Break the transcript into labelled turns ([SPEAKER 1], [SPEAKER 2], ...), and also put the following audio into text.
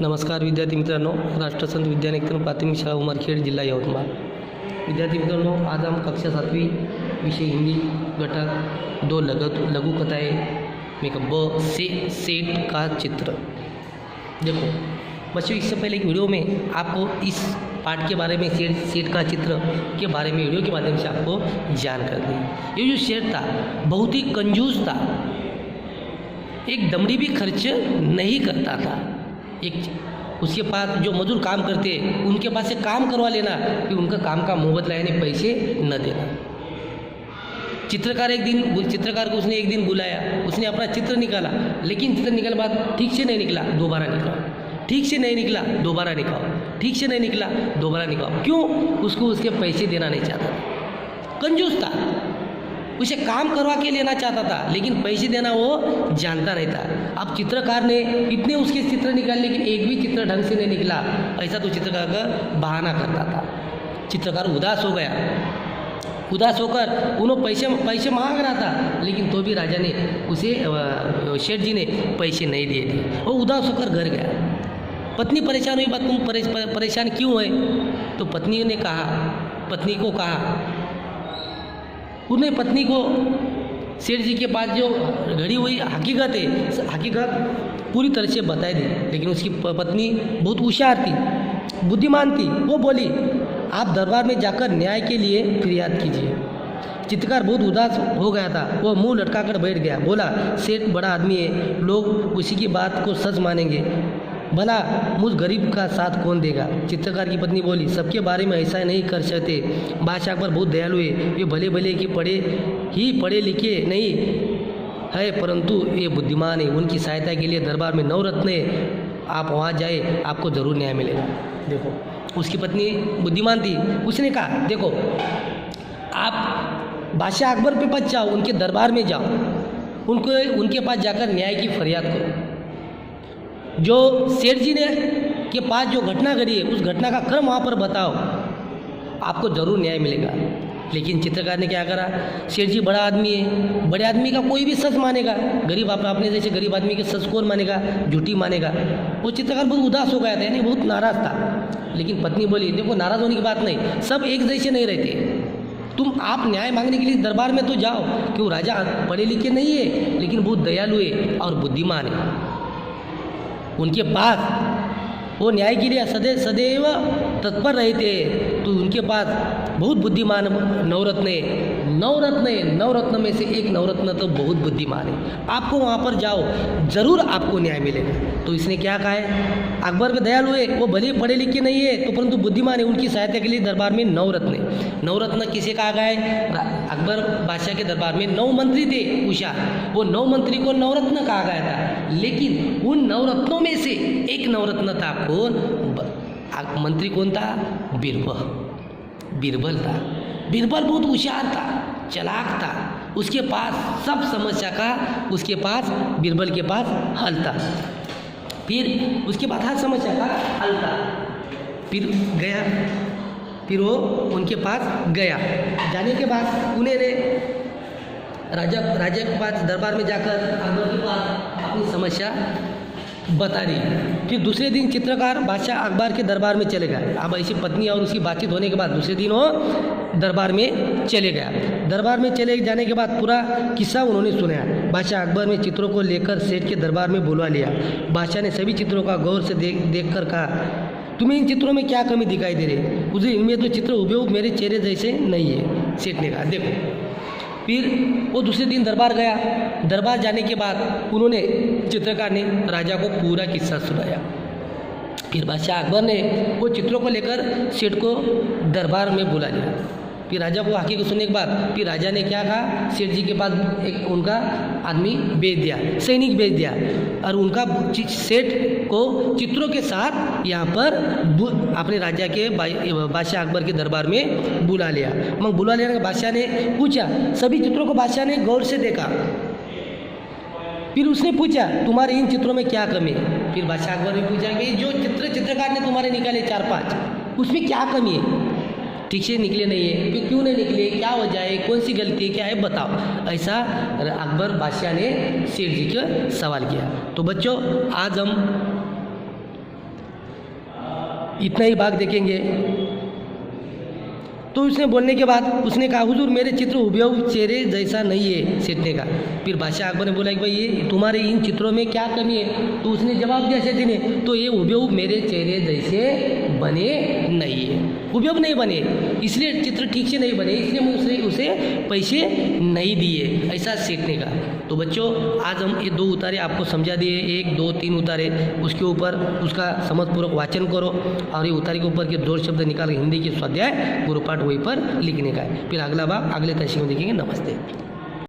[SPEAKER 1] नमस्कार विद्यार्थी मित्रांनो, राष्ट्रसंत विद्यानिकेतन प्राथमिक शाळा उमरखेड, जिल्हा यवतमाळ. विद्यार्थी मित्रांनो, आज हम कक्षा 7वीं विषय हिंदी घटक 2 लघु कथाएँ में ब से सेठ का चित्र. देखो बच्चों, इससे पहले एक वीडियो में आपको इस पाठ के बारे में सेठ का चित्र के बारे में वीडियो के माध्यम से आपको जानकारी दी. ये जो सेठ था बहुत ही कंजूस था, एक दमड़ी भी खर्च नहीं करता था. एक उसके पास जो मजदूर काम करते उनके पास से काम करवा लेना, फिर उनका काम का मुँह यानी पैसे न देना. चित्रकार को उसने एक दिन बुलाया, उसने अपना चित्र निकाला, लेकिन चित्र निकालने के बाद ठीक से नहीं निकला, दोबारा निकालो, ठीक से नहीं निकला, दोबारा निकालो, ठीक से नहीं निकला, दोबारा निकालो. क्यों? उसको उसके पैसे देना नहीं चाहता था, कंजूस था. उसे काम करवा के लेना चाहता था, लेकिन पैसे देना वो जानता नहीं था. अब चित्रकार ने इतने उसके चित्र निकाले, लेकिन एक भी चित्र ढंग से नहीं निकला. ऐसा तो चित्रकार का बहाना करता था. चित्रकार उदास हो गया. उदास होकर उन्होंने पैसे मांग रहा था, लेकिन तो भी राजा ने उसे सेठ जी ने पैसे नहीं दिए थे. वो उदास होकर घर गया. पत्नी परेशान हुई. बात तुम परेशान क्यों है? तो पत्नी को कहा उन्हें पत्नी को सेठ जी के पास जो घड़ी हुई हकीकत है, हकीकत पूरी तरह से बताई दी. लेकिन उसकी पत्नी बहुत होशियार थी, बुद्धिमान थी. वो बोली, आप दरबार में जाकर न्याय के लिए फरियाद कीजिए. चित्रकार बहुत उदास हो गया था. वो मुंह लटकाकर बैठ गया. बोला, सेठ बड़ा आदमी है, लोग उसी की बात को सच मानेंगे, भला मुझ गरीब का साथ कौन देगा. चित्रकार की पत्नी बोली, सबके बारे में ऐसा नहीं कर सकते. बादशाह अकबर बहुत दयालु है. ये भले कि पढ़े लिखे नहीं है, परंतु ये बुद्धिमान है. उनकी सहायता के लिए दरबार में 9 रत्न है. आप वहाँ जाए, आपको ज़रूर न्याय मिलेगा. देखो, उसकी पत्नी बुद्धिमान थी. उसने कहा, देखो आप बादशाह अकबर पे पास जाओ, उनके दरबार में जाओ, उनके पास जाकर न्याय की फरियाद करो. जो सेठ जी ने के पास जो घटना घटी है, उस घटना का क्रम वहाँ पर बताओ, आपको ज़रूर न्याय मिलेगा. लेकिन चित्रकार ने क्या करा, सेठ जी बड़ा आदमी है, बड़े आदमी का कोई भी सच मानेगा, गरीब अपने जैसे गरीब आदमी के सच कौन मानेगा, झूठी मानेगा. वो चित्रकार बहुत उदास हो गया था, यानी बहुत नाराज़ था. लेकिन पत्नी बोली, देखो नाराज़ होने की बात नहीं, सब एक जैसे नहीं रहते. तुम आप न्याय मांगने के लिए दरबार में तो जाओ. क्यों? राजा पढ़े लिखे नहीं है, लेकिन बहुत दयालु है और बुद्धिमान है. उनके पास वो न्याय के लिए सदैव तत्पर रहते. तो उनके पास बहुत बुद्धिमान नवरत्न है. नवरत्न में से एक नवरत्न तो बहुत बुद्धिमान है. आपको वहाँ पर जाओ, ज़रूर आपको न्याय मिलेगा. तो इसने क्या कहा है, अकबर के दयालु है, वो भले पढ़े लिखे नहीं है, तो परंतु बुद्धिमान है. उनकी सहायता के लिए दरबार में 9 रत्न है. 9 रत्न किसे कहा गया है? अकबर बादशाह के दरबार में 9 मंत्री थे होशियार. वो 9 मंत्री को 9 रत्न कहा गया था. लेकिन उन 9 रत्नों में से एक नवरत्न था. कौन? मंत्री कौन था? बीरबल था. बीरबल बहुत होशियार था, चालाक था. उसके पास सब समस्या का बीरबल के पास हल था. फिर उसके बाद हर समस्या का हल था. फिर वो उनके पास गया. जाने के बाद उन्होंने राजा के पास दरबार में जाकर अकबर के पास अपनी समस्या बता दी. फिर दूसरे दिन चित्रकार बादशाह अकबर के दरबार में चले गए. अब ऐसी पत्नी और उसकी बातचीत होने के बाद दूसरे दिन वो दरबार में चले गया. दरबार में चले जाने के बाद पूरा किस्सा उन्होंने सुनाया. बादशाह अकबर ने चित्रों को लेकर सेठ के दरबार में बुलवा लिया. बादशाह ने सभी चित्रों का गौर से देख कर कहा, तुम्हें इन चित्रों में क्या कमी दिखाई दे रही? मुझे इनमें तो चित्र हुबहू मेरे चेहरे जैसे नहीं है. सेठ ने कहा, देखो. फिर वो दूसरे दिन दरबार गया. दरबार जाने के बाद उन्होंने चित्रकार ने राजा को पूरा किस्सा सुनाया. फिर बादशाह अकबर ने वो चित्रों को लेकर सेठ को दरबार में बुला लिया. फिर राजा को हकीकत सुनने के बाद फिर राजा ने क्या कहा, सेठ जी के पास एक उनका आदमी भेज दिया, सैनिक भेज दिया, और उनका सेठ को चित्रों के साथ यहाँ पर अपने राजा के बादशाह अकबर के दरबार में बुला लिया. मगर बुला लेने के बादशाह ने पूछा, सभी चित्रों को बादशाह ने गौर से देखा. फिर उसने पूछा, तुम्हारे इन चित्रों में क्या कमी है? फिर बादशाह अकबर ने पूछा कि जो चित्रकार ने तुम्हारे निकाले 4-5, उसमें क्या कमी है? ठीक से निकले नहीं है. फिर क्यों नहीं निकले, क्या वजह है, कौन सी गलती है, क्या है, बताओ. ऐसा अकबर बादशाह ने सेठ जी का सवाल किया. तो बच्चों, आज हम इतना ही भाग देखेंगे। तो उसने बोलने के बाद उसने कहा हुजूर मेरे चित्र हुबहू चेहरे जैसा नहीं है सेठ ने कहा। फिर बादशाह अकबर ने बोला कि भाई ये तुम्हारे इन चित्रों में क्या कमी है? तो उसने जवाब दिया सेठ ने, तो ये हुबहू मेरे चेहरे जैसे बने नहीं है, हुबहू नहीं बने, इसलिए चित्र ठीक से नहीं बने, इसलिए मैं उसे पैसे नहीं दिए, ऐसा सेठ ने कहा। तो बच्चों आज हम ये 2 उतारे आपको समझा दिए, 1 2 3 उतारे, उसके ऊपर उसका समझपूर्वक वाचन करो और ये उतारे के ऊपर के 2 शब्द निकाल हिंदी के स्वाध्याय गुरुपाठ वही पर लिखने का है। फिर अगला भाग अगले तस्वीर में देखेंगे। नमस्ते।